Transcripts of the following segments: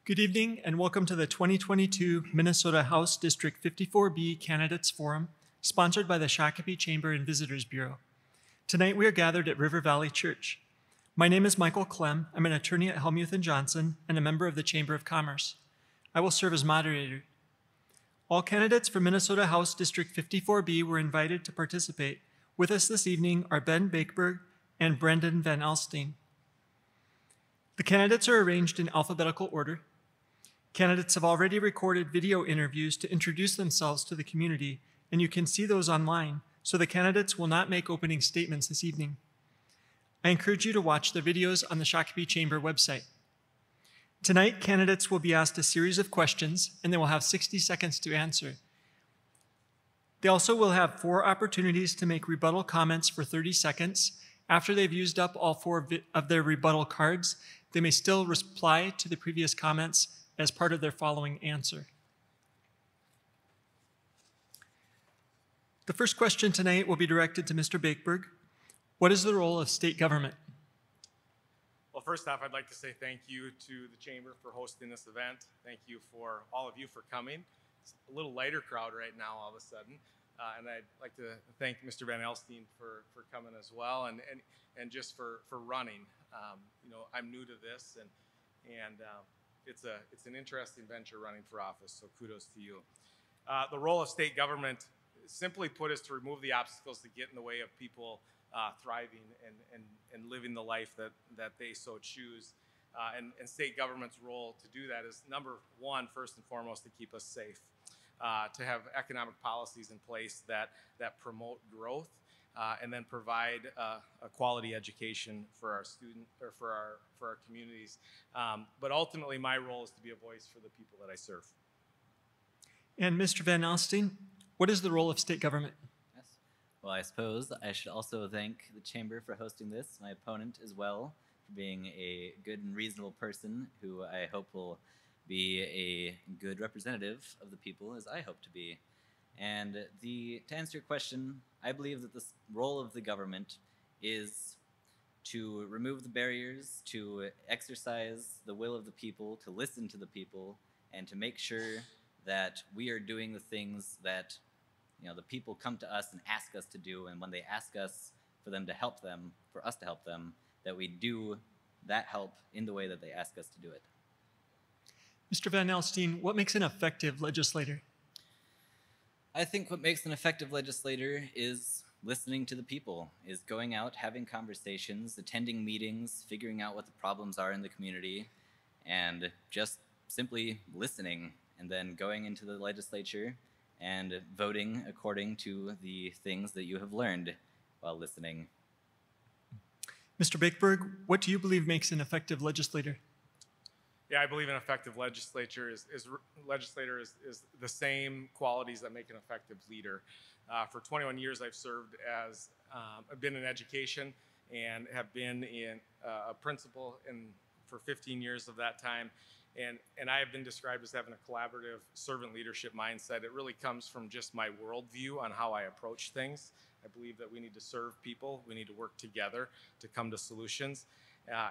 Good evening and welcome to the 2022 Minnesota House District 54B Candidates Forum, sponsored by the Shakopee Chamber and Visitors Bureau. Tonight we are gathered at River Valley Church. My name is Michael Clem. I'm an attorney at Helmuth & Johnson and a member of the Chamber of Commerce. I will serve as moderator. All candidates for Minnesota House District 54B were invited to participate. With us this evening are Ben Bakeberg and Brendan Van Alstyne. The candidates are arranged in alphabetical order. Candidates have already recorded video interviews to introduce themselves to the community, and you can see those online, so the candidates will not make opening statements this evening. I encourage you to watch the videos on the Shakopee Chamber website. Tonight, candidates will be asked a series of questions, and they will have 60 seconds to answer. They also will have 4 opportunities to make rebuttal comments for 30 seconds. After they've used up all 4 of their rebuttal cards, they may still reply to the previous comments as part of their following answer. The first question tonight will be directed to Mr. Bakeberg. What is the role of state government? Well, first off, I'd like to say thank you to the Chamber for hosting this event. Thank you for all of you for coming. It's a little lighter crowd right now all of a sudden. And I'd like to thank Mr. Van Alstyne for coming as well and just for running. I'm new to this and it's an interesting venture running for office, so kudos to you. The role of state government, simply put, is to remove the obstacles that get in the way of people thriving and living the life that they so choose. And state government's role to do that is, number one, first and foremost, to keep us safe, to have economic policies in place that promote growth, and then provide a quality education for our students or for our communities. But ultimately, my role is to be a voice for the people that I serve. And Mr. Van Alstyne, what is the role of state government? Yes. Well, I suppose I should also thank the Chamber for hosting this, my opponent as well, for being a good and reasonable person who I hope will be a good representative of the people, as I hope to be. And to answer your question, I believe that the role of the government is to remove the barriers, to exercise the will of the people, to listen to the people, and to make sure that we are doing the things that the people come to us and ask us to do, and when they ask us for them to help them, for us to help them, that we do that help in the way that they ask us to do it. Mr. Van Alstyne, what makes an effective legislator? I think what makes an effective legislator is listening to the people, is going out, having conversations, attending meetings, figuring out what the problems are in the community, and just simply listening, and then going into the legislature and voting according to the things that you have learned while listening. Mr. Bakeberg, what do you believe makes an effective legislator? Yeah, I believe an effective legislator is the same qualities that make an effective leader. For 21 years, I've served as, I've been in education and have been in a principal for 15 years of that time. And I have been described as having a collaborative servant leadership mindset. It really comes from just my worldview on how I approach things. I believe that we need to serve people. We need to work together to come to solutions.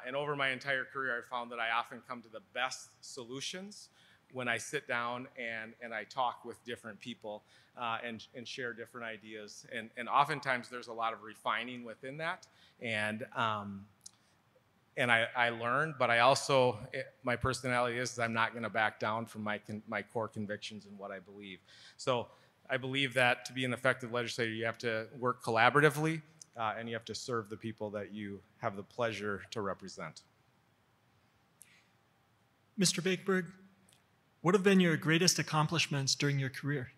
And over my entire career, I've found that I often come to the best solutions when I sit down and I talk with different people and share different ideas. And oftentimes there's a lot of refining within that. And I learn, but I also, my personality is I'm not going to back down from my core convictions and what I believe. So I believe that to be an effective legislator, you have to work collaboratively. And you have to serve the people that you have the pleasure to represent. Mr. Bakeberg, what have been your greatest accomplishments during your career?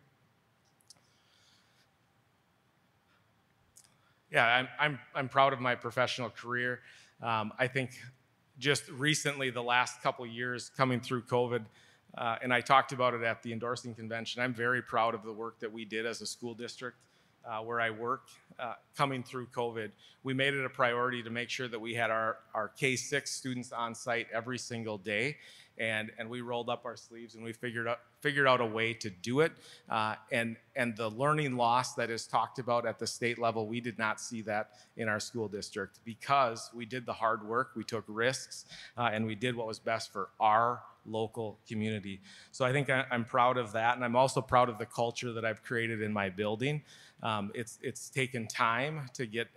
Yeah, I'm proud of my professional career. I think just recently, the last couple of years coming through COVID, and I talked about it at the endorsing convention, I'm very proud of the work that we did as a school district. Where I work, coming through COVID, we made it a priority to make sure that we had our K-6 students on site every single day, and we rolled up our sleeves and we figured out a way to do it. And the learning loss that is talked about at the state level, we did not see that in our school district because we did the hard work, we took risks, and we did what was best for our local community. So I think I'm proud of that, and I'm also proud of the culture that I've created in my building. It's taken time to get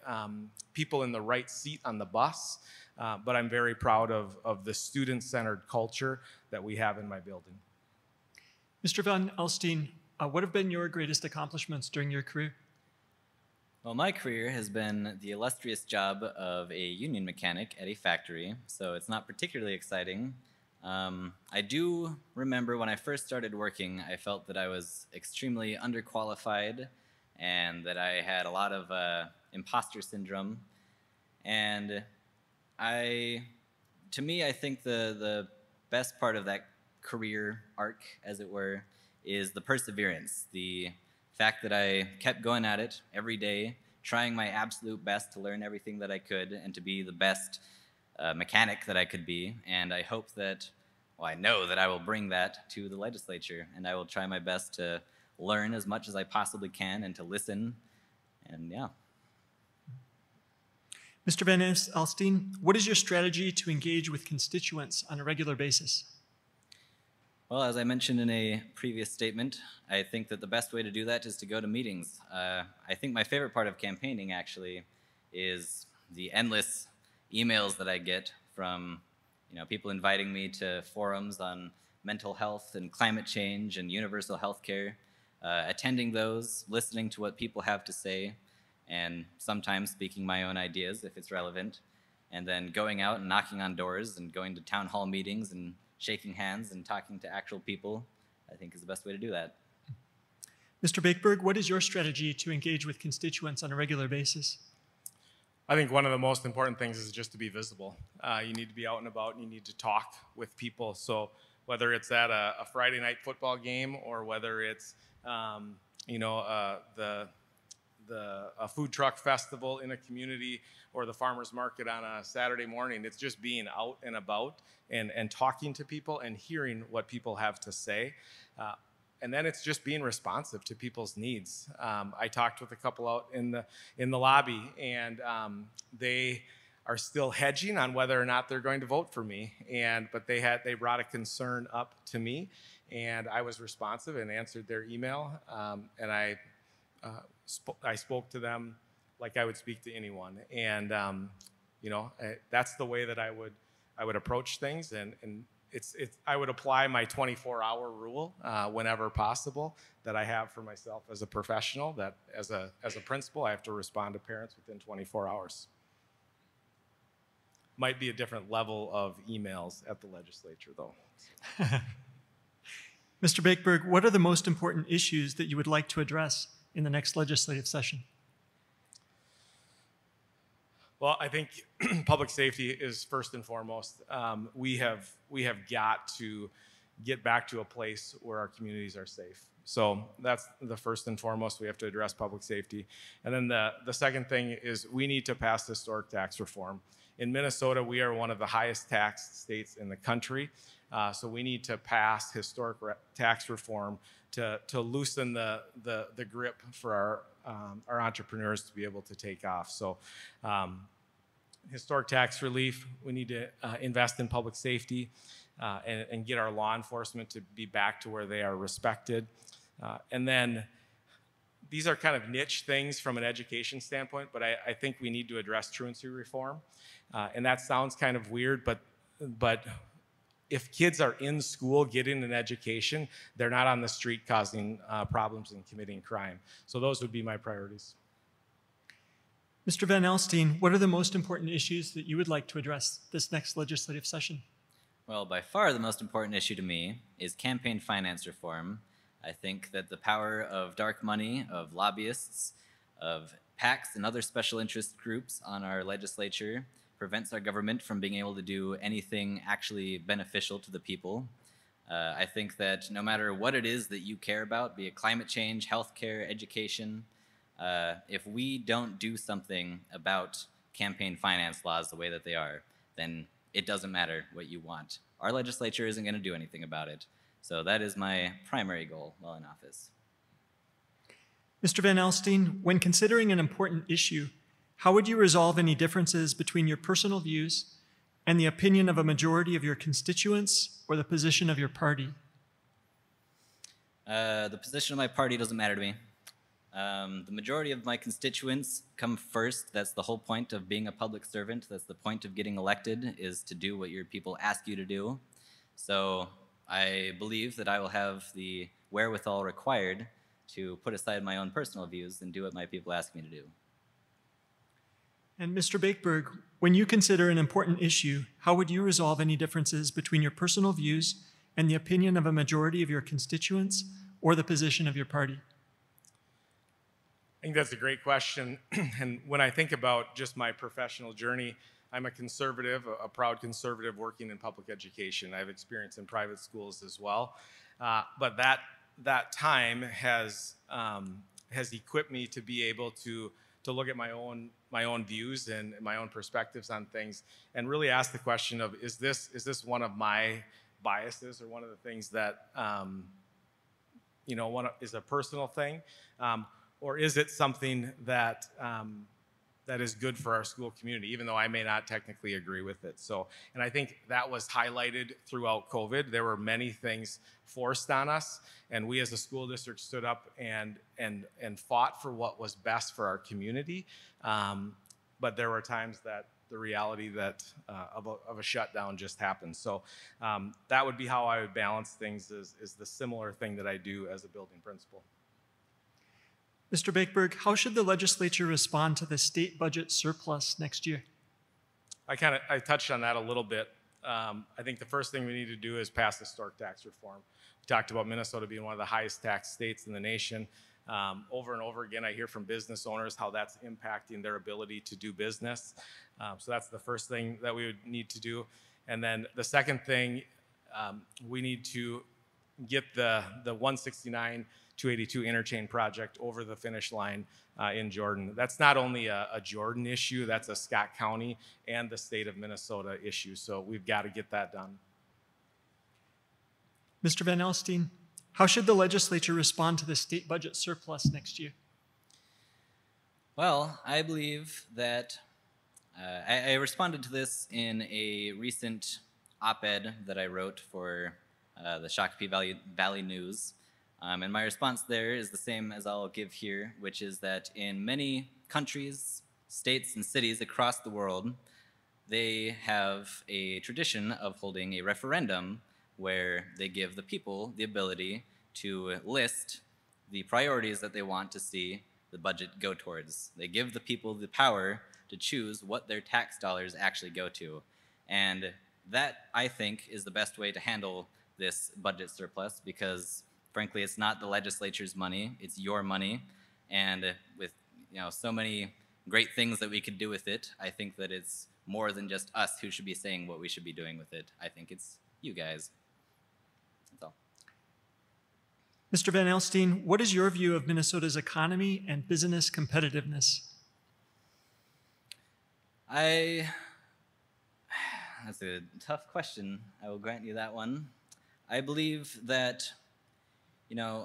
people in the right seat on the bus, but I'm very proud of the student-centered culture that we have in my building. Mr. Van Alstyne, what have been your greatest accomplishments during your career? Well, my career has been the illustrious job of a union mechanic at a factory, so it's not particularly exciting. I do remember when I first started working, I felt that I was extremely underqualified and that I had a lot of imposter syndrome. And to me, I think the best part of that career arc, as it were, is the perseverance, the fact that I kept going at it every day, trying my absolute best to learn everything that I could and to be the best mechanic that I could be. And I hope that, well, I know that I will bring that to the legislature, and I will try my best to learn as much as I possibly can and to listen, and yeah. Mr. Van Alstyne, what is your strategy to engage with constituents on a regular basis? Well, as I mentioned in a previous statement, I think that the best way to do that is to go to meetings. I think my favorite part of campaigning, actually, is the endless emails that I get from people inviting me to forums on mental health and climate change and universal health care, attending those, listening to what people have to say, and sometimes speaking my own ideas if it's relevant, and then going out and knocking on doors and going to town hall meetings and shaking hands and talking to actual people, I think is the best way to do that. Mr. Bakeberg, what is your strategy to engage with constituents on a regular basis? I think one of the most important things is just to be visible. You need to be out and about, and you need to talk with people. So whether it's at a Friday night football game or whether it's a food truck festival in a community or the farmer's market on a Saturday morning, it's just being out and about and talking to people and hearing what people have to say. And then it's just being responsive to people's needs. I talked with a couple out in the lobby, and they are still hedging on whether or not they're going to vote for me. But they brought a concern up to me, and I was responsive and answered their email. And I spoke to them like I would speak to anyone. And that's the way that I would approach things. And I would apply my 24-hour rule whenever possible that I have for myself as a professional, that as a principal, I have to respond to parents within 24 hours. Might be a different level of emails at the legislature, though. Mr. Bakeberg, what are the most important issues that you would like to address in the next legislative session? Well, I think public safety is first and foremost. We have got to get back to a place where our communities are safe. So that's the first and foremost. We have to address public safety. And then the second thing is we need to pass historic tax reform. In Minnesota, we are one of the highest taxed states in the country. So we need to pass historic tax reform to loosen the grip for our entrepreneurs to be able to take off. So historic tax relief, we need to invest in public safety and get our law enforcement to be back to where they are respected. And then these are kind of niche things from an education standpoint, but I think we need to address truancy reform. And that sounds kind of weird, but if kids are in school getting an education, they're not on the street causing problems and committing crime. So those would be my priorities. Mr. Van Alstyne, what are the most important issues that you would like to address this next legislative session? Well, by far the most important issue to me is campaign finance reform. I think that the power of dark money, of lobbyists, of PACs and other special interest groups on our legislature prevents our government from being able to do anything actually beneficial to the people. I think that no matter what it is that you care about, be it climate change, healthcare, education, if we don't do something about campaign finance laws the way that they are, then it doesn't matter what you want. Our legislature isn't going to do anything about it. So that is my primary goal while in office. Mr. Van Alstyne, when considering an important issue, how would you resolve any differences between your personal views and the opinion of a majority of your constituents or the position of your party? The position of my party doesn't matter to me. The majority of my constituents come first. That's the whole point of being a public servant. That's the point of getting elected, is to do what your people ask you to do. So I believe that I will have the wherewithal required to put aside my own personal views and do what my people ask me to do. And Mr. Bakeberg, when you consider an important issue, how would you resolve any differences between your personal views and the opinion of a majority of your constituents or the position of your party? I think that's a great question. And when I think about just my professional journey, I'm a conservative, a proud conservative working in public education. I have experience in private schools as well. But that time has equipped me to be able to look at my own views and my own perspectives on things, and really ask the question of, is this one of my biases, or one of the things that is a personal thing, or is it something that is good for our school community, even though I may not technically agree with it. So, and I think that was highlighted throughout COVID. There were many things forced on us, and we as a school district stood up and fought for what was best for our community. But there were times that the reality that of a shutdown just happened. So that would be how I would balance things, is the similar thing that I do as a building principal. Mr. Bakeberg, how should the legislature respond to the state budget surplus next year? I touched on that a little bit. I think the first thing we need to do is pass historic tax reform. We talked about Minnesota being one of the highest tax states in the nation. Over and over again, I hear from business owners how that's impacting their ability to do business. So that's the first thing that we would need to do. And then the second thing, we need to get the 169-282 interchange project over the finish line in Jordan. That's not only a Jordan issue, that's a Scott County and the state of Minnesota issue. So we've got to get that done. Mr. Van Alstyne, how should the legislature respond to the state budget surplus next year? Well, I believe that I responded to this in a recent op-ed that I wrote for the Shakopee Valley News. And my response there is the same as I'll give here, which is that in many countries, states, and cities across the world, they have a tradition of holding a referendum where they give the people the ability to list the priorities that they want to see the budget go towards. They give the people the power to choose what their tax dollars actually go to. And that, I think, is the best way to handle this budget surplus, because frankly, it's not the legislature's money, it's your money. And with so many great things that we could do with it, I think that it's more than just us who should be saying what we should be doing with it. I think it's you guys. That's all. Mr. Van Alstyne, what is your view of Minnesota's economy and business competitiveness? That's a tough question. I will grant you that one. I believe that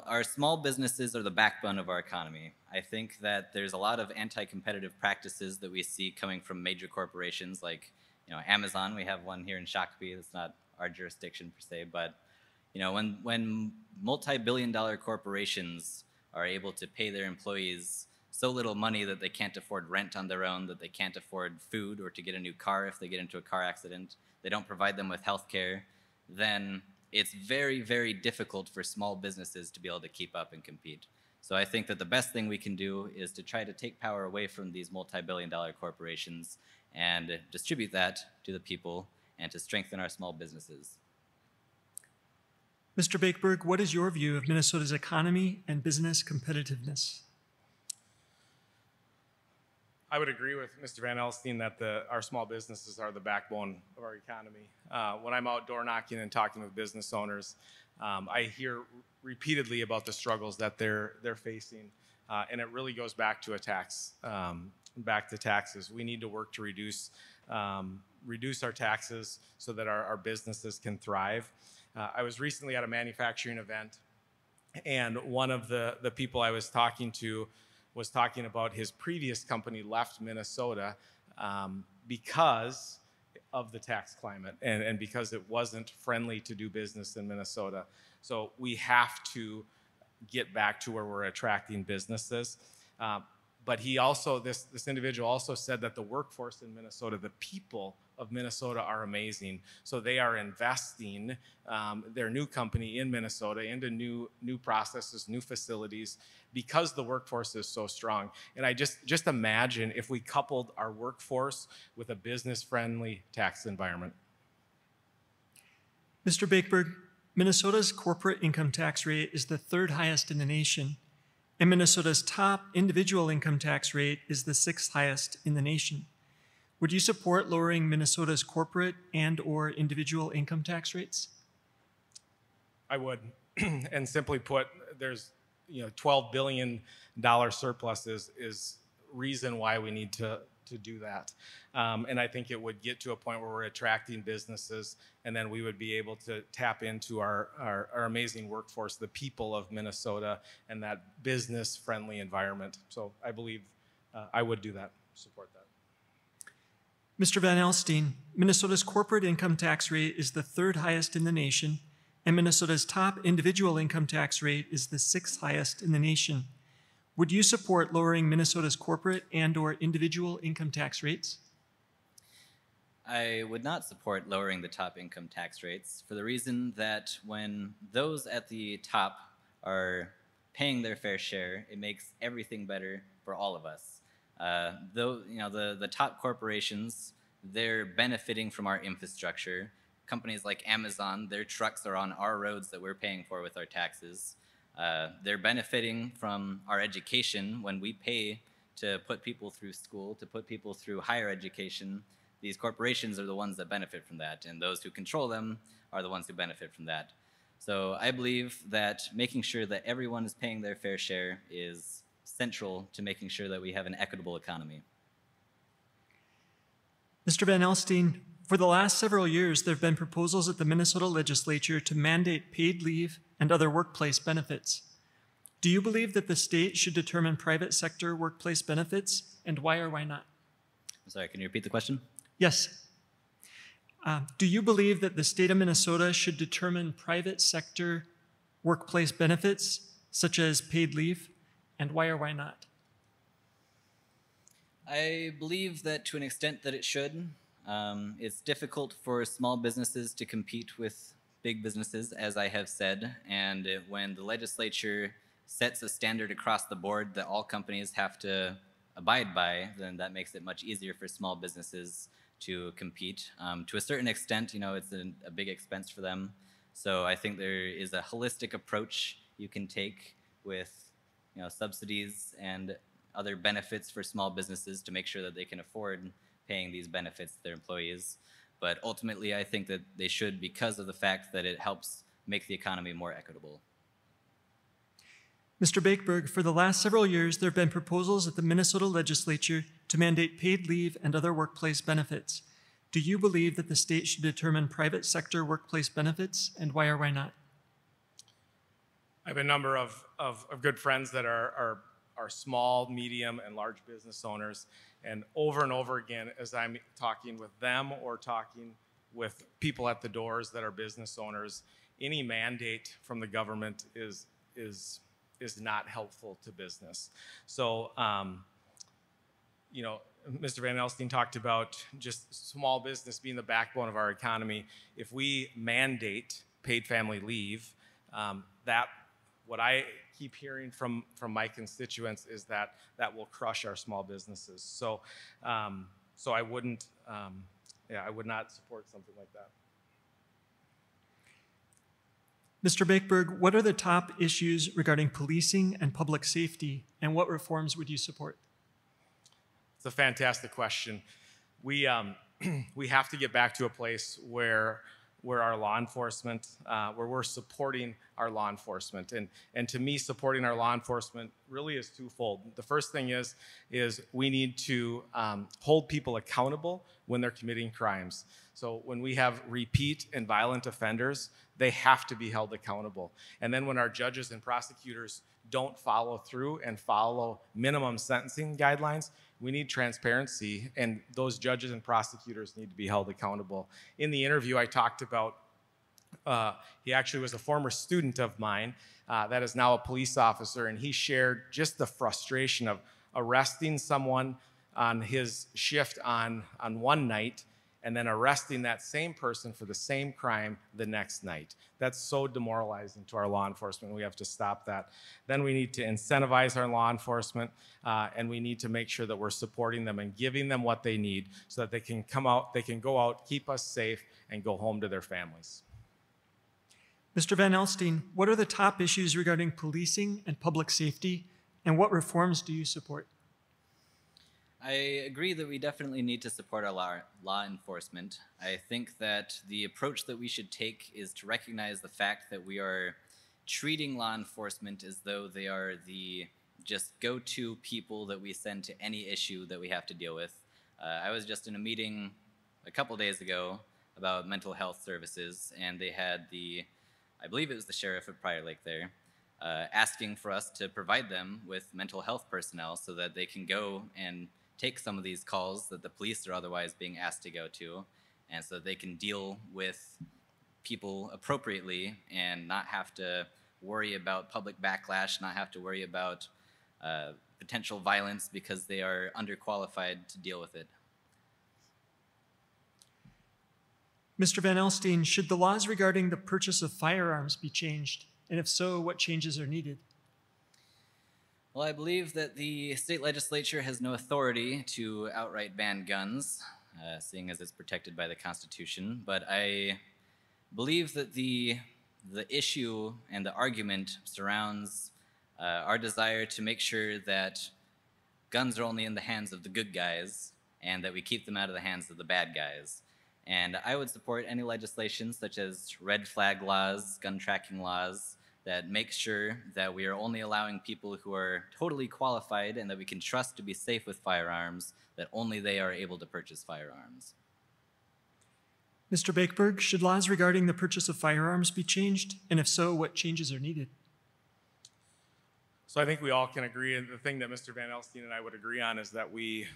our small businesses are the backbone of our economy. I think that there's a lot of anti-competitive practices that we see coming from major corporations like, Amazon. We have one here in Shakopee. That's not our jurisdiction per se, but when multi-billion-dollar corporations are able to pay their employees so little money that they can't afford rent on their own, that they can't afford food or to get a new car if they get into a car accident, they don't provide them with health care, then it's very, very difficult for small businesses to be able to keep up and compete. So I think that the best thing we can do is to try to take power away from these multi-billion-dollar corporations and distribute that to the people and to strengthen our small businesses. Mr. Bakeberg, what is your view of Minnesota's economy and business competitiveness? I would agree with Mr. Van Alstyne that our small businesses are the backbone of our economy. When I'm out door knocking and talking with business owners, I hear repeatedly about the struggles that they're facing, and it really goes back to back to taxes. We need to work to reduce our taxes so that our businesses can thrive. I was recently at a manufacturing event, and one of the people I was talking to was talking about his previous company left Minnesota because of the tax climate and because it wasn't friendly to do business in Minnesota. So we have to get back to where we're attracting businesses. But he also, this individual also said that the workforce in Minnesota, the people of Minnesota are amazing. So they are investing their new company in Minnesota into new processes, new facilities, because the workforce is so strong. And I just imagine if we coupled our workforce with a business-friendly tax environment. Mr. Bakeberg, Minnesota's corporate income tax rate is the third highest in the nation, and Minnesota's top individual income tax rate is the sixth highest in the nation. Would you support lowering Minnesota's corporate and/or individual income tax rates? I would, and simply put, there's $12 billion surplus is reason why we need to do that. And I think it would get to a point where we're attracting businesses, and then we would be able to tap into our amazing workforce, the people of Minnesota, and that business-friendly environment. So I believe I would do that, support that. Mr. Van Alstyne, Minnesota's corporate income tax rate is the third highest in the nation, and Minnesota's top individual income tax rate is the sixth highest in the nation. Would you support lowering Minnesota's corporate and/or individual income tax rates? I would not support lowering the top income tax rates for the reason that when those at the top are paying their fair share, it makes everything better for all of us. Though the top corporations, they're benefiting from our infrastructure. Companies like Amazon, their trucks are on our roads that we're paying for with our taxes. They're benefiting from our education when we pay to put people through school, to put people through higher education. These corporations are the ones that benefit from that, and those who control them are the ones who benefit from that. So I believe that making sure that everyone is paying their fair share is central to making sure that we have an equitable economy. Mr. Van Alstyne, for the last several years, there have been proposals at the Minnesota legislature to mandate paid leave and other workplace benefits. Do you believe that the state should determine private sector workplace benefits, and why or why not? I'm sorry, can you repeat the question? Yes. Do you believe that the state of Minnesota should determine private sector workplace benefits, such as paid leave, and why or why not? I believe that to an extent that it should. It's difficult for small businesses to compete with big businesses, as I have said, and when the legislature sets a standard across the board that all companies have to abide by, then that makes it much easier for small businesses to compete. To a certain extent, it's a big expense for them. So I think there is a holistic approach you can take with subsidies and other benefits for small businesses to make sure that they can afford paying these benefits to their employees. But ultimately, I think that they should because of the fact that it helps make the economy more equitable. Mr. Bakeberg, for the last several years, there have been proposals at the Minnesota legislature to mandate paid leave and other workplace benefits. Do you believe that the state should determine private sector workplace benefits, and why or why not? I have a number of good friends that are small, medium, and large business owners, and over again, as I'm talking with them or talking with people at the doors that are business owners, any mandate from the government is not helpful to business. So, Mr. Van Alstyne talked about just small business being the backbone of our economy. If we mandate paid family leave, what I keep hearing from my constituents is that will crush our small businesses. So, I wouldn't, I would not support something like that. Mr. Bakeberg, what are the top issues regarding policing and public safety, and what reforms would you support? It's a fantastic question. We have to get back to a place where our law enforcement, where we're supporting our law enforcement. And to me, supporting our law enforcement really is twofold. The first thing is we need to hold people accountable when they're committing crimes. So when we have repeat and violent offenders, they have to be held accountable. And then when our judges and prosecutors don't follow through and follow minimum sentencing guidelines, we need transparency, and those judges and prosecutors need to be held accountable. In the interview, I talked about he actually was a former student of mine that is now a police officer, and he shared just the frustration of arresting someone on his shift on one night and then arresting that same person for the same crime the next night. That's so demoralizing to our law enforcement. We have to stop that. Then we need to incentivize our law enforcement, and we need to make sure that we're supporting them and giving them what they need so that they can come out, they can go out, keep us safe, and go home to their families. Mr. Van Alstyne, what are the top issues regarding policing and public safety, and what reforms do you support? I agree that we definitely need to support our law enforcement. I think that the approach that we should take is to recognize the fact that we are treating law enforcement as though they are the just go-to people that we send to any issue that we have to deal with. I was just in a meeting a couple days ago about mental health services, and they had I believe it was the sheriff of Prior Lake there, asking for us to provide them with mental health personnel so that they can go and take some of these calls that the police are otherwise being asked to go to, and so they can deal with people appropriately and not have to worry about public backlash, not have to worry about potential violence because they are underqualified to deal with it. Mr. Van Alstyne, should the laws regarding the purchase of firearms be changed? And if so, what changes are needed? Well, I believe that the state legislature has no authority to outright ban guns, seeing as it's protected by the Constitution. But I believe that the issue and the argument surrounds our desire to make sure that guns are only in the hands of the good guys and that we keep them out of the hands of the bad guys. And I would support any legislation such as red flag laws, gun tracking laws, that makes sure that we are only allowing people who are totally qualified and that we can trust to be safe with firearms, that only they are able to purchase firearms. Mr. Bakeberg, should laws regarding the purchase of firearms be changed? And if so, what changes are needed? So I think we all can agree, and the thing that Mr. Van Alstyne and I would agree on is that we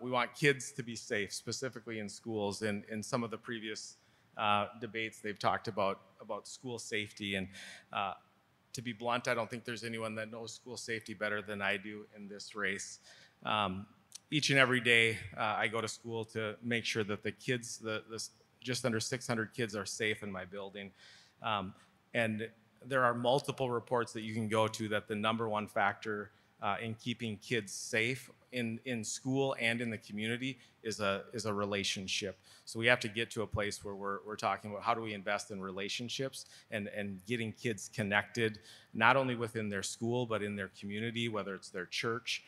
want kids to be safe, specifically in schools. And in some of the previous debates, they've talked about school safety. And to be blunt, I don't think there's anyone that knows school safety better than I do in this race. Each and every day, I go to school to make sure that the kids, the just under 600 kids, are safe in my building. And there are multiple reports that you can go to that the number one factor in keeping kids safe in school and in the community is a relationship. So we have to get to a place where we're talking about how do we invest in relationships and getting kids connected, not only within their school, but in their community, whether it's their church.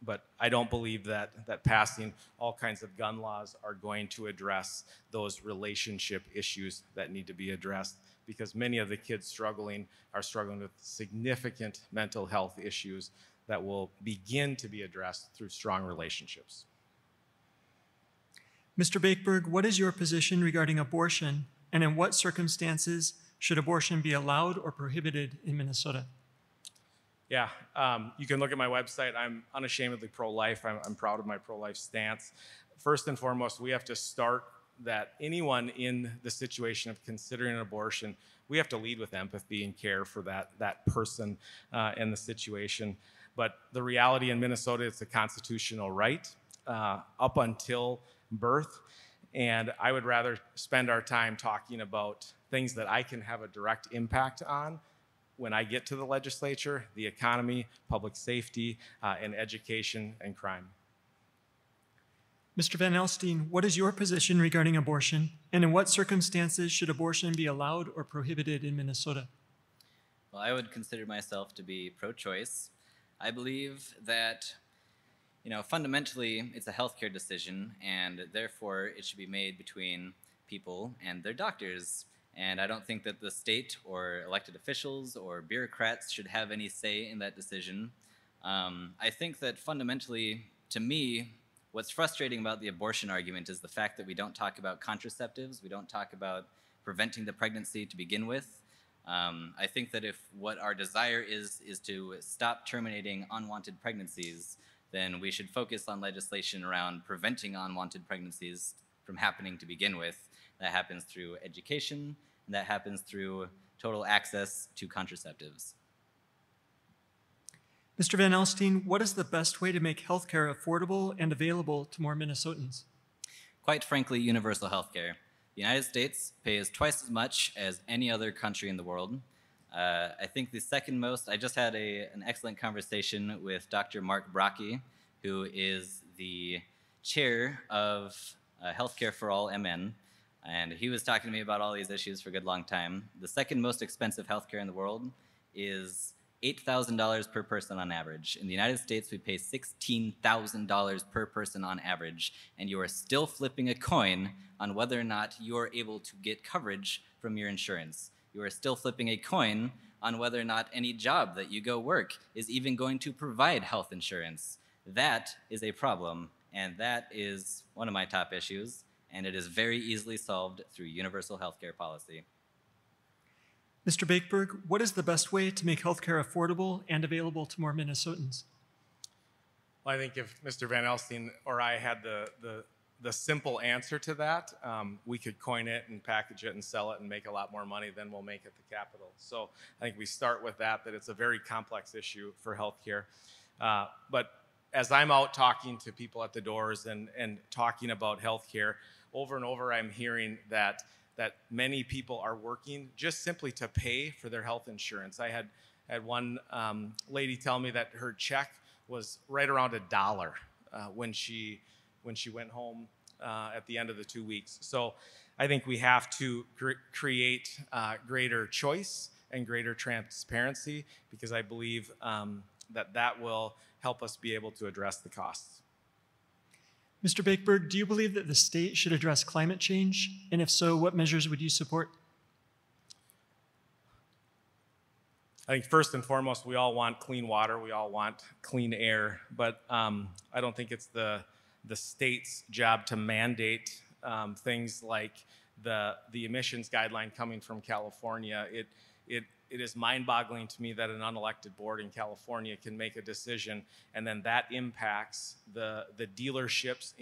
But I don't believe that passing all kinds of gun laws are going to address those relationship issues that need to be addressed, because many of the kids are struggling with significant mental health issues that will begin to be addressed through strong relationships. Mr. Bakeberg, what is your position regarding abortion, and in what circumstances should abortion be allowed or prohibited in Minnesota? Yeah, you can look at my website. I'm unashamedly pro-life. I'm proud of my pro-life stance. First and foremost, we have to start that anyone in the situation of considering an abortion, we have to lead with empathy and care for that person and the situation. But the reality in Minnesota, it's a constitutional right up until birth. And I would rather spend our time talking about things that I can have a direct impact on when I get to the legislature: the economy, public safety, and education and crime. Mr. Van Alstyne, what is your position regarding abortion, and in what circumstances should abortion be allowed or prohibited in Minnesota? Well, I would consider myself to be pro-choice. I believe that, fundamentally, it's a healthcare decision, and therefore it should be made between people and their doctors. And I don't think that the state or elected officials or bureaucrats should have any say in that decision. I think that fundamentally, to me, what's frustrating about the abortion argument is the fact that we don't talk about contraceptives, we don't talk about preventing the pregnancy to begin with. I think that if what our desire is to stop terminating unwanted pregnancies, then we should focus on legislation around preventing unwanted pregnancies from happening to begin with. That happens through education, and that happens through total access to contraceptives. Mr. Van Alstyne, what is the best way to make healthcare affordable and available to more Minnesotans? Quite frankly, universal healthcare. The United States pays twice as much as any other country in the world. I think the second most, I just had an excellent conversation with Dr. Mark Brockie, who is the chair of Healthcare for All MN, and he was talking to me about all these issues for a good long time. The second most expensive healthcare in the world is $8,000 per person on average. In the United States, we pay $16,000 per person on average, and you are still flipping a coin on whether or not you are able to get coverage from your insurance. You are still flipping a coin on whether or not any job that you go work is even going to provide health insurance. That is a problem, and that is one of my top issues, and it is very easily solved through universal healthcare policy. Mr. Bakeberg, what is the best way to make healthcare affordable and available to more Minnesotans? Well, I think if Mr. Van Alstyne or I had the simple answer to that, we could coin it and package it and sell it and make a lot more money than we'll make at the Capitol. So I think we start with that it's a very complex issue for healthcare. But as I'm out talking to people at the doors and talking about healthcare, over and over I'm hearing that many people are working just simply to pay for their health insurance. I had one lady tell me that her check was right around $1 when she went home at the end of the 2 weeks. So I think we have to create greater choice and greater transparency, because I believe that will help us be able to address the costs. Mr. Bakeberg, do you believe that the state should address climate change? And if so, what measures would you support? I think first and foremost, we all want clean water, we all want clean air, but I don't think it's the state's job to mandate things like the emissions guideline coming from California. It is mind-boggling to me that an unelected board in California can make a decision, and then that impacts the dealerships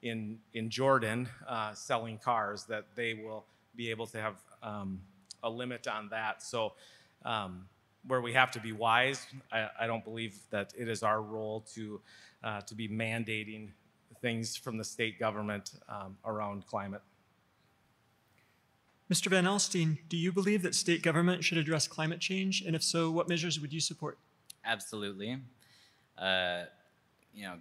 in Jordan selling cars, that they will be able to have a limit on that. So where we have to be wise, I don't believe that it is our role to be mandating things from the state government around climate. Mr. Van Alstyne, do you believe that state government should address climate change? And if so, what measures would you support? Absolutely.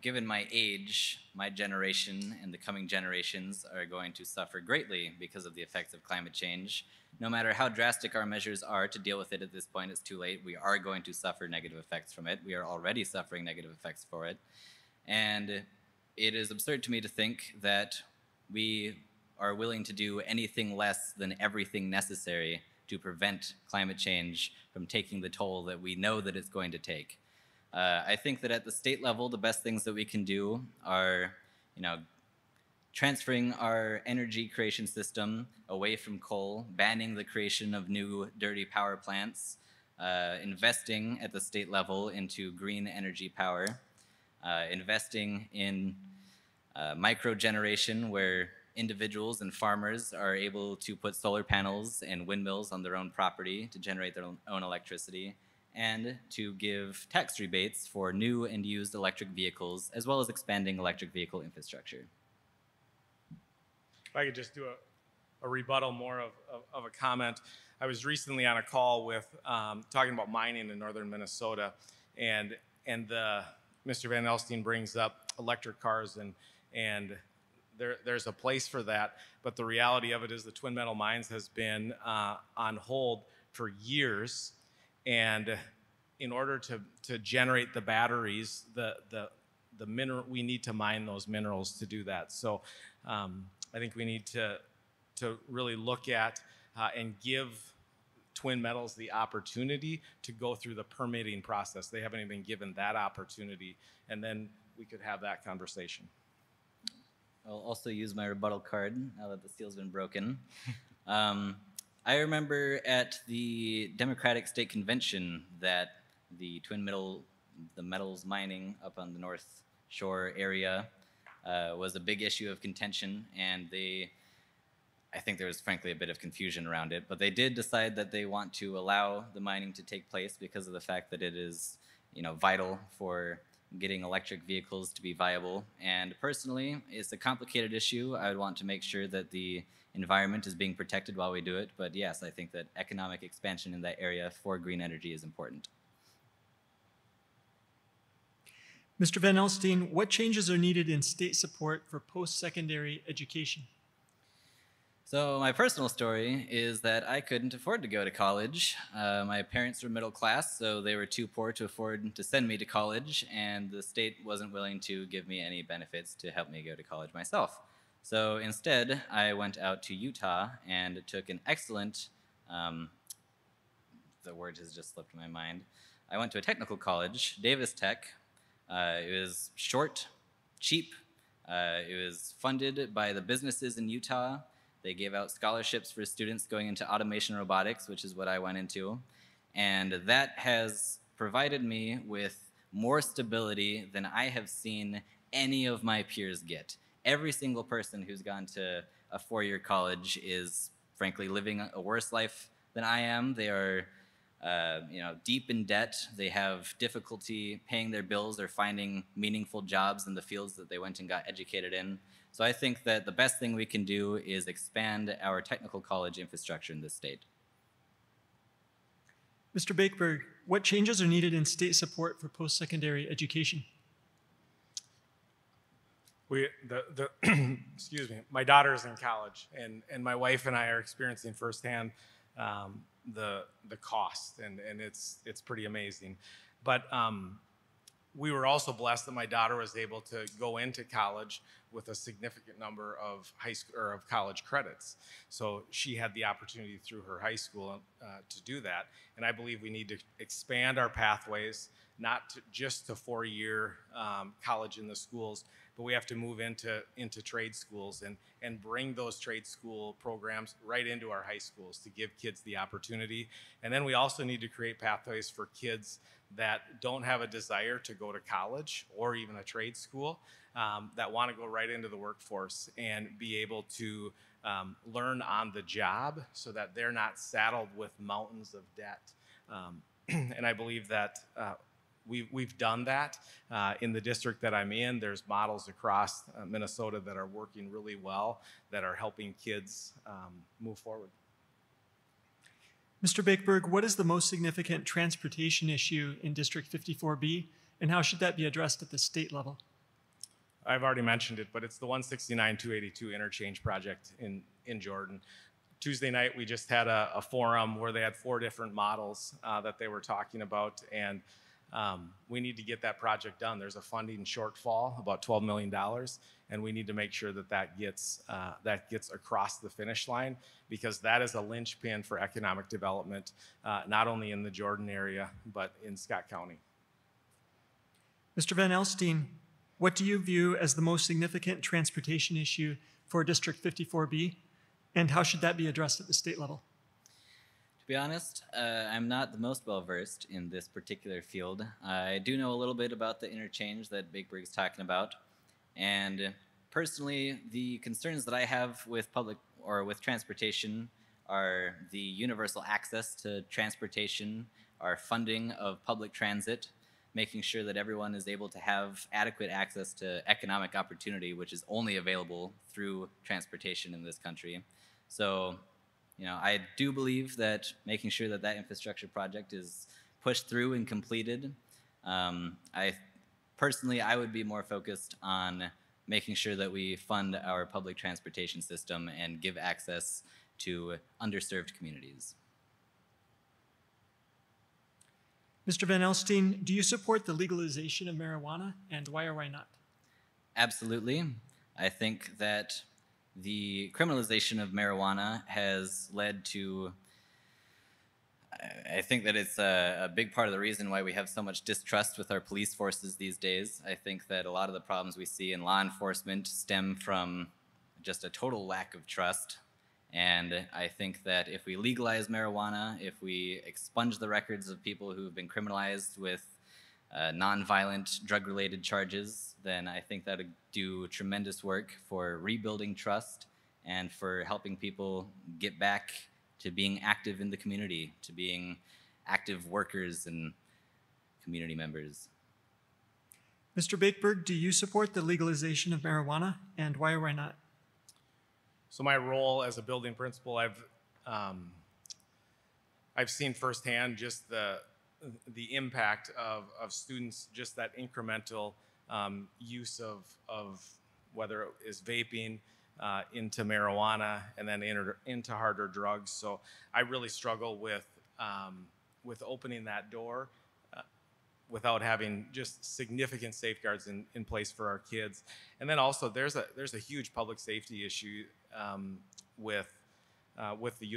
Given my age, my generation and the coming generations are going to suffer greatly because of the effects of climate change. No matter how drastic our measures are to deal with it at this point, it's too late. We are going to suffer negative effects from it. We are already suffering negative effects for it. And it is absurd to me to think that we are willing to do anything less than everything necessary to prevent climate change from taking the toll that we know that it's going to take. I think that at the state level, the best things that we can do are, transferring our energy creation system away from coal, banning the creation of new dirty power plants, investing at the state level into green energy power, investing in micro-generation, where individuals and farmers are able to put solar panels and windmills on their own property to generate their own electricity, and to give tax rebates for new and used electric vehicles, as well as expanding electric vehicle infrastructure. If I could just do a rebuttal more of a comment. I was recently on a call with talking about mining in northern Minnesota, and Mr. Van Alstyne brings up electric cars, and there's a place for that, but the reality of it is the Twin Metal Mines has been on hold for years, and in order to generate the batteries, the mineral, we need to mine those minerals to do that. So I think we need to really look at and give Twin Metals the opportunity to go through the permitting process. They haven't even been given that opportunity, and then we could have that conversation. I'll also use my rebuttal card now that the seal's been broken. I remember at the Democratic State Convention that the the metals mining up on the North Shore area was a big issue of contention, and I think there was frankly a bit of confusion around it, but they did decide that they want to allow the mining to take place because of the fact that it is, vital for getting electric vehicles to be viable. And personally, it's a complicated issue. I would want to make sure that the environment is being protected while we do it. But yes, I think that economic expansion in that area for green energy is important. Mr. Van Alstyne, what changes are needed in state support for post-secondary education? So my personal story is that I couldn't afford to go to college. My parents were middle class, so they were too poor to afford to send me to college, and the state wasn't willing to give me any benefits to help me go to college myself. So instead, I went out to Utah and took an excellent, the word has just slipped my mind. I went to a technical college, Davis Tech. It was short, cheap. It was funded by the businesses in Utah. They gave out scholarships for students going into automation robotics, which is what I went into. And that has provided me with more stability than I have seen any of my peers get. Every single person who's gone to a four-year college is, frankly, living a worse life than I am. They are deep in debt. They have difficulty paying their bills or finding meaningful jobs in the fields that they went and got educated in. So I think that the best thing we can do is expand our technical college infrastructure in this state. Mr. Bakeberg, what changes are needed in state support for post-secondary education? Excuse me, my daughter is in college, and my wife and I are experiencing firsthand the cost, and it's pretty amazing. But we were also blessed that my daughter was able to go into college with a significant number of college credits. So she had the opportunity through her high school to do that. And I believe we need to expand our pathways, not just to four-year college in the schools, but we have to move into trade schools and bring those trade school programs right into our high schools to give kids the opportunity. And then we also need to create pathways for kids that don't have a desire to go to college or even a trade school, that want to go right into the workforce and be able to learn on the job so that they're not saddled with mountains of debt. And I believe that we've done that in the district that I'm in. There's models across Minnesota that are working really well, that are helping kids move forward. Mr. Bakeberg, what is the most significant transportation issue in District 54B, and how should that be addressed at the state level? I've already mentioned it, but it's the 169-282 interchange project in Jordan. Tuesday night, we just had a forum where they had 4 different models that they were talking about, and we need to get that project done. There's a funding shortfall, about $12 million, and we need to make sure that gets across the finish line, because that is a linchpin for economic development, not only in the Jordan area, but in Scott County. Mr. Van Alstyne, what do you view as the most significant transportation issue for District 54B, and how should that be addressed at the state level? To be honest, I'm not the most well-versed in this particular field. I do know a little bit about the interchange that Bakeberg's talking about, and personally, the concerns that I have with with transportation are the universal access to transportation, our funding of public transit, making sure that everyone is able to have adequate access to economic opportunity, which is only available through transportation in this country. So, I do believe that making sure that infrastructure project is pushed through and completed. I would be more focused on making sure that we fund our public transportation system and give access to underserved communities. Mr. Van Alstyne, do you support the legalization of marijuana, and why or why not? Absolutely. I think that the criminalization of marijuana has led to, I think that it's a big part of the reason why we have so much distrust with our police forces these days. I think that a lot of the problems we see in law enforcement stem from just a total lack of trust. And I think that if we legalize marijuana, if we expunge the records of people who have been criminalized with nonviolent drug-related charges, then I think that would do tremendous work for rebuilding trust and for helping people get back to being active in the community, to being active workers and community members. Mr. Bakeberg, do you support the legalization of marijuana, and why or why not? So my role as a building principal, I've seen firsthand just the impact of students, just that incremental use of whether it is vaping into marijuana and then into harder drugs. So I really struggle with opening that door without having just significant safeguards in place for our kids. And then also there's a huge public safety issue with the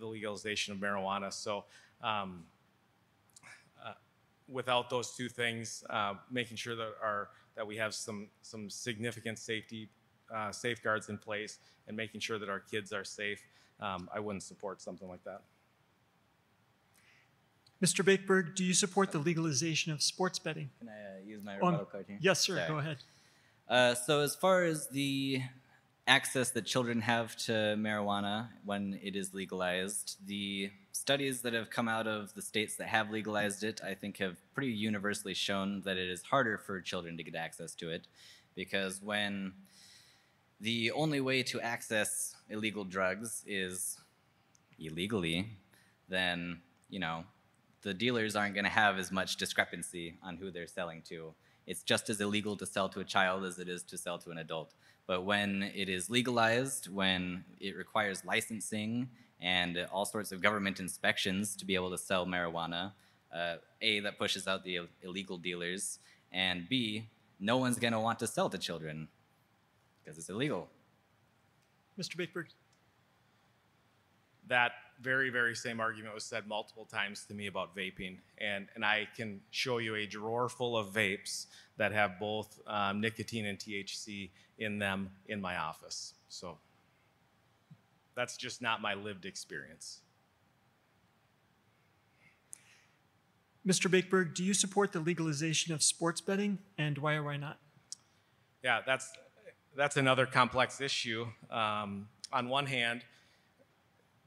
legalization of marijuana. So without those two things, making sure that we have some significant safety safeguards in place and making sure that our kids are safe, I wouldn't support something like that. Mr. Bakeberg, do you support the legalization of sports betting? Can I use my rebuttal card here? Yes, sir. Sorry. Go ahead. So as far as the access that children have to marijuana when it is legalized, the studies that have come out of the states that have legalized it, I think, have pretty universally shown that it is harder for children to get access to it, because when the only way to access illegal drugs is illegally, then, you know, the dealers aren't going to have as much discrepancy on who they're selling to. It's just as illegal to sell to a child as it is to sell to an adult. But when it is legalized, when it requires licensing and all sorts of government inspections to be able to sell marijuana, A, that pushes out the illegal dealers, and B, no one's going to want to sell to children because it's illegal. Mr. Bakeberg. That very, very same argument was said multiple times to me about vaping. And I can show you a drawer full of vapes that have both nicotine and THC in them in my office. So that's just not my lived experience. Mr. Bakeberg, do you support the legalization of sports betting, and why or why not? Yeah, that's another complex issue. On one hand,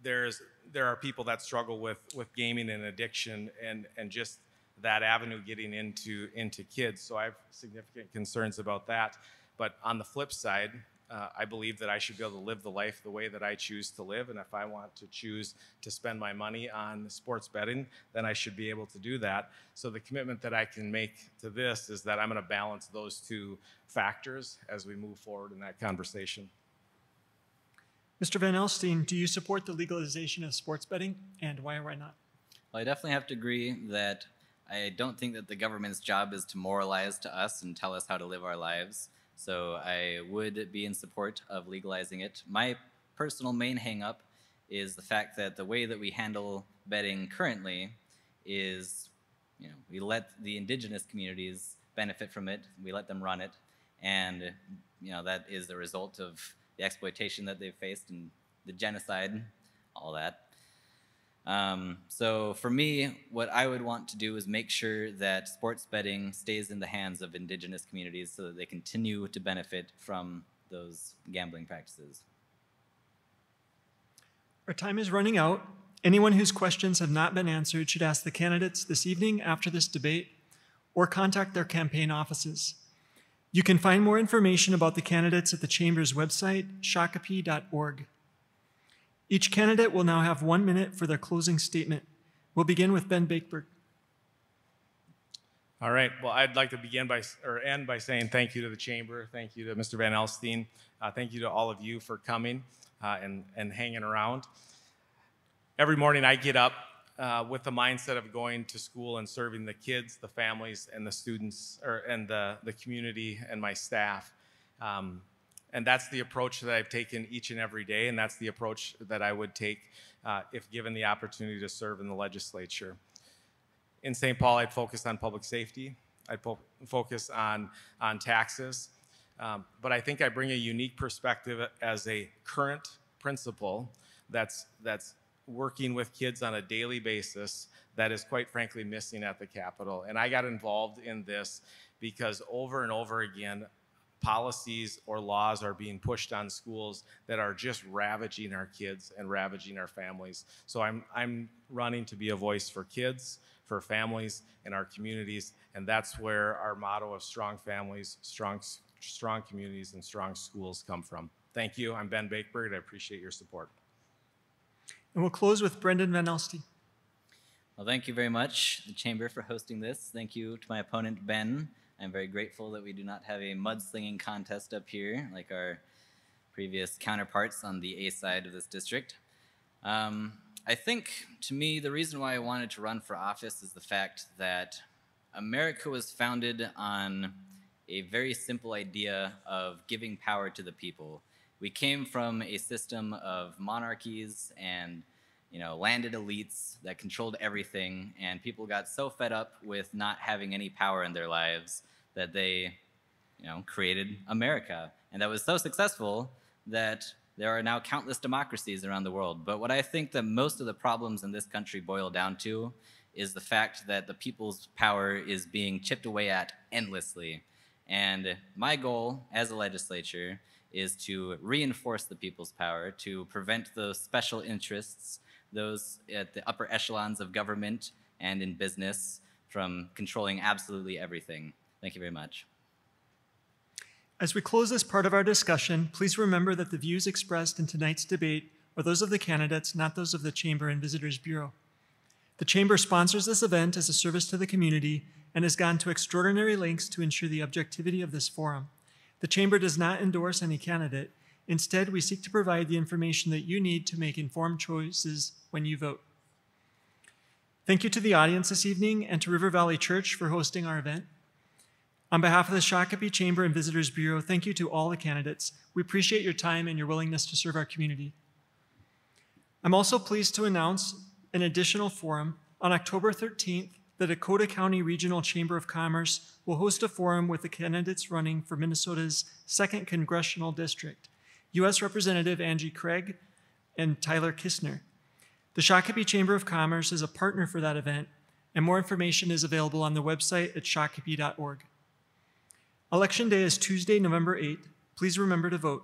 there are people that struggle with gaming and addiction and just that avenue getting into kids. So I have significant concerns about that. But on the flip side, I believe that I should be able to live the life the way that I choose to live. And if I want to choose to spend my money on sports betting, then I should be able to do that. So the commitment that I can make to this is that I'm going to balance those two factors as we move forward in that conversation. Mr. Van Alstyne, do you support the legalization of sports betting, and why or why not? Well, I definitely have to agree that I don't think that the government's job is to moralize to us and tell us how to live our lives. So I would be in support of legalizing it. My personal main hang-up is the fact that the way that we handle betting currently is, you know, we let the indigenous communities benefit from it, we let them run it, and, you know, that is the result of the exploitation that they've faced and the genocide, all that. So for me, what I would want to do is make sure that sports betting stays in the hands of indigenous communities so that they continue to benefit from those gambling practices. Our time is running out. Anyone whose questions have not been answered should ask the candidates this evening after this debate or contact their campaign offices. You can find more information about the candidates at the Chamber's website, shakopee.org. Each candidate will now have 1 minute for their closing statement. We'll begin with Ben Bakeberg. All right. Well, I'd like to end by saying thank you to the Chamber. Thank you to Mr. Van Alstyne. Thank you to all of you for coming and hanging around. Every morning I get up with the mindset of going to school and serving the kids, the families, and the students, and the community and my staff. And And that's the approach that I've taken each and every day, and that's the approach that I would take if given the opportunity to serve in the legislature. In St. Paul, I'd focus on public safety. I'd focus on taxes. But I think I bring a unique perspective as a current principal that's working with kids on a daily basis that is quite frankly missing at the Capitol. And I got involved in this because over and over again, policies or laws are being pushed on schools that are just ravaging our kids and ravaging our families. So I'm running to be a voice for kids, for families, and our communities, and that's where our motto of strong families, strong communities, and strong schools come from. Thank you. I'm Ben Bakeberg, and I appreciate your support. And we'll close with Brendan Van Alstyne. Well, thank you very much, the Chamber, for hosting this. Thank you to my opponent, Ben. I'm very grateful that we do not have a mudslinging contest up here like our previous counterparts on the A side of this district. I think, to me, the reason why I wanted to run for office is the fact that America was founded on a very simple idea of giving power to the people. We came from a system of monarchies and landed elites that controlled everything, and people got so fed up with not having any power in their lives that they created America. And that was so successful that there are now countless democracies around the world. But what I think that most of the problems in this country boil down to is the fact that the people's power is being chipped away at endlessly. And my goal as a legislature is to reinforce the people's power, to prevent those special interests, those at the upper echelons of government and in business, from controlling absolutely everything. Thank you very much. As we close this part of our discussion, please remember that the views expressed in tonight's debate are those of the candidates, not those of the Chamber and Visitors Bureau. The Chamber sponsors this event as a service to the community and has gone to extraordinary lengths to ensure the objectivity of this forum. The Chamber does not endorse any candidate. Instead, we seek to provide the information that you need to make informed choices when you vote. Thank you to the audience this evening and to River Valley Church for hosting our event. On behalf of the Shakopee Chamber and Visitors Bureau, thank you to all the candidates. We appreciate your time and your willingness to serve our community. I'm also pleased to announce an additional forum. On October 13th, the Dakota County Regional Chamber of Commerce will host a forum with the candidates running for Minnesota's 2nd Congressional District, U.S. Representative Angie Craig and Tyler Kistner. The Shakopee Chamber of Commerce is a partner for that event, and more information is available on the website at shakopee.org. Election Day is Tuesday, November 8th. Please remember to vote.